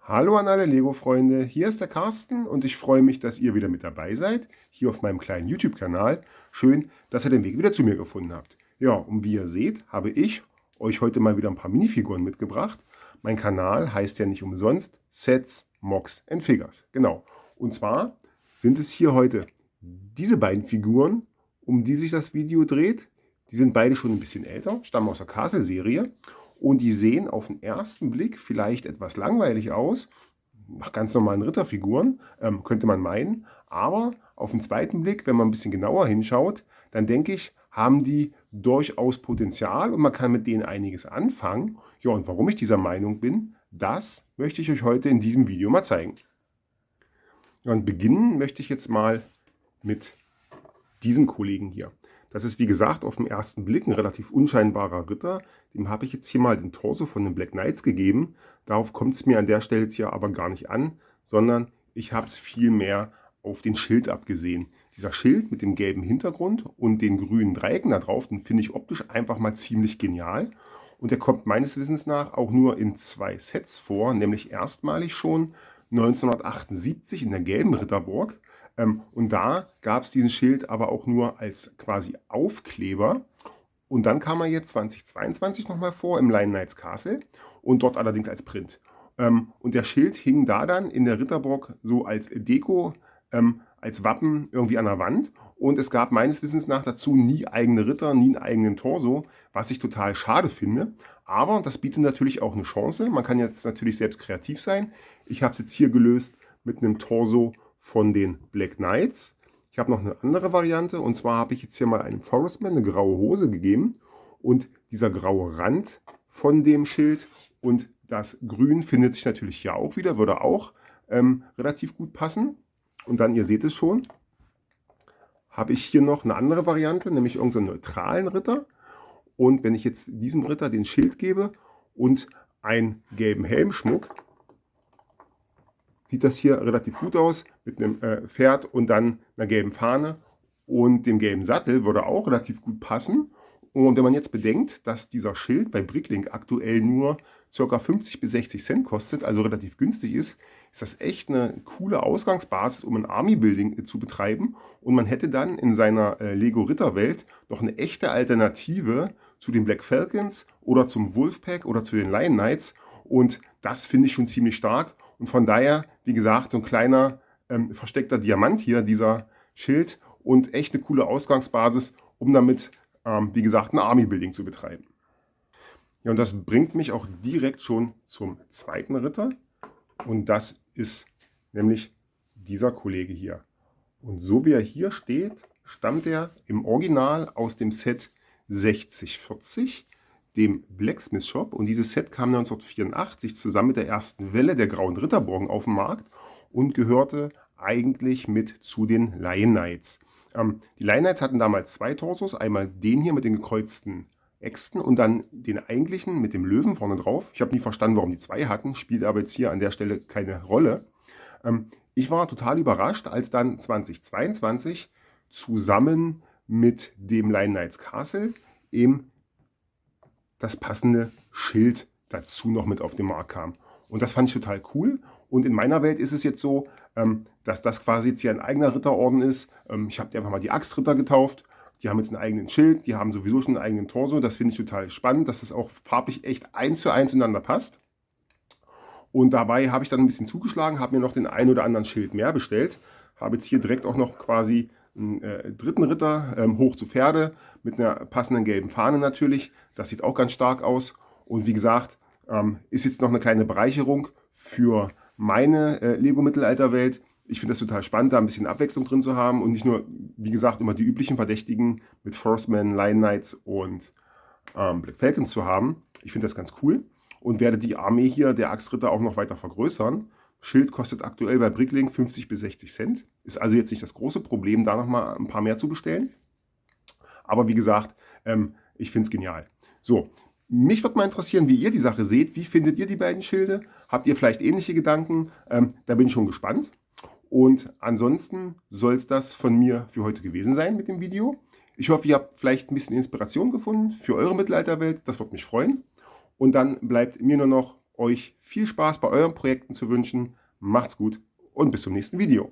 Hallo an alle Lego-Freunde, hier ist der Carsten und ich freue mich, dass ihr wieder mit dabei seid, hier auf meinem kleinen YouTube-Kanal. Schön, dass ihr den Weg wieder zu mir gefunden habt. Ja, und wie ihr seht, habe ich euch heute mal wieder ein paar Minifiguren mitgebracht. Mein Kanal heißt ja nicht umsonst Sets, Mocs and Figures. Genau. Und zwar sind es hier heute diese beiden Figuren, um die sich das Video dreht. Die sind beide schon ein bisschen älter, stammen aus der Castle-Serie. Und die sehen auf den ersten Blick vielleicht etwas langweilig aus, nach ganz normalen Ritterfiguren, könnte man meinen. Aber auf den zweiten Blick, wenn man ein bisschen genauer hinschaut, dann denke ich, haben die durchaus Potenzial und man kann mit denen einiges anfangen. Ja, und warum ich dieser Meinung bin, das möchte ich euch heute in diesem Video mal zeigen. Ja, und beginnen möchte ich jetzt mal mit diesem Kollegen hier. Das ist wie gesagt auf den ersten Blick ein relativ unscheinbarer Ritter. Dem habe ich jetzt hier mal den Torso von den Black Knights gegeben. Darauf kommt es mir an der Stelle jetzt hier aber gar nicht an, sondern ich habe es vielmehr auf den Schild abgesehen. Dieser Schild mit dem gelben Hintergrund und den grünen Dreiecken da drauf, den finde ich optisch einfach mal ziemlich genial. Und der kommt meines Wissens nach auch nur in 2 Sets vor, nämlich erstmalig schon 1978 in der gelben Ritterburg. Und da gab es diesen Schild aber auch nur als quasi Aufkleber. Und dann kam er jetzt 2022 nochmal vor im Lion Knights Castle und dort allerdings als Print. Und der Schild hing da dann in der Ritterburg so als Deko, als Wappen irgendwie an der Wand. Und es gab meines Wissens nach dazu nie eigene Ritter, nie einen eigenen Torso, was ich total schade finde. Aber das bietet natürlich auch eine Chance. Man kann jetzt natürlich selbst kreativ sein. Ich habe es jetzt hier gelöst mit einem Torso von den Black Knights. Ich habe noch eine andere Variante und zwar habe ich jetzt hier mal einem Forestman eine graue Hose gegeben und dieser graue Rand von dem Schild und das Grün findet sich natürlich hier auch wieder, würde auch relativ gut passen. Und dann, ihr seht es schon, habe ich hier noch eine andere Variante, nämlich irgendeinen neutralen Ritter. Und wenn ich jetzt diesem Ritter den Schild gebe und einen gelben Helmschmuck, sieht das hier relativ gut aus mit einem Pferd und dann einer gelben Fahne und dem gelben Sattel würde auch relativ gut passen. Und wenn man jetzt bedenkt, dass dieser Schild bei Bricklink aktuell nur ca. 50 bis 60 Cent kostet, also relativ günstig ist, ist das echt eine coole Ausgangsbasis, um ein Army-Building zu betreiben. Und man hätte dann in seiner Lego-Ritter-Welt noch eine echte Alternative zu den Black Falcons oder zum Wolfpack oder zu den Lion Knights. Und das finde ich schon ziemlich stark. Und von daher, wie gesagt, so ein kleiner versteckter Diamant hier, dieser Schild und echt eine coole Ausgangsbasis, um damit, wie gesagt, ein Army-Building zu betreiben. Ja, und das bringt mich auch direkt schon zum zweiten Ritter. Und das ist nämlich dieser Kollege hier. Und so wie er hier steht, stammt er im Original aus dem Set 6040, dem Blacksmith Shop. Und dieses Set kam 1984 zusammen mit der ersten Welle der Grauen Ritterburgen auf den Markt und gehörte eigentlich mit zu den Lion Knights. Die Lion Knights hatten damals 2 Torsos, einmal den hier mit den gekreuzten Äxten und dann den eigentlichen mit dem Löwen vorne drauf. Ich habe nie verstanden, warum die 2 hatten, spielt aber jetzt hier an der Stelle keine Rolle. Ich war total überrascht, als dann 2022 zusammen mit dem Lion Knights Castle eben das passende Schild dazu noch mit auf den Markt kam. Und das fand ich total cool. Und in meiner Welt ist es jetzt so, dass das quasi jetzt hier ein eigener Ritterorden ist. Ich habe die einfach mal die Axtritter getauft. Die haben jetzt einen eigenen Schild, die haben sowieso schon einen eigenen Torso. Das finde ich total spannend, dass das auch farblich echt 1:1 zueinander passt. Und dabei habe ich dann ein bisschen zugeschlagen, habe mir noch den einen oder anderen Schild mehr bestellt. Habe jetzt hier direkt auch noch quasi einen dritten Ritter, hoch zu Pferde, mit einer passenden gelben Fahne natürlich. Das sieht auch ganz stark aus. Und wie gesagt, ist jetzt noch eine kleine Bereicherung für meine Lego-Mittelalterwelt. Ich finde das total spannend, da ein bisschen Abwechslung drin zu haben und nicht nur, wie gesagt, immer die üblichen Verdächtigen mit Forcemen, Lion Knights und Black Falcons zu haben. Ich finde das ganz cool und werde die Armee hier der Axtritter auch noch weiter vergrößern. Schild kostet aktuell bei Bricklink 50 bis 60 Cent. Ist also jetzt nicht das große Problem, da nochmal ein paar mehr zu bestellen. Aber wie gesagt, ich finde es genial. So, mich würde mal interessieren, wie ihr die Sache seht. Wie findet ihr die beiden Schilde? Habt ihr vielleicht ähnliche Gedanken? Da bin ich schon gespannt. Und ansonsten soll es das von mir für heute gewesen sein mit dem Video. Ich hoffe, ihr habt vielleicht ein bisschen Inspiration gefunden für eure Mittelalterwelt. Das würde mich freuen. Und dann bleibt mir nur noch euch viel Spaß bei euren Projekten zu wünschen. Macht's gut und bis zum nächsten Video.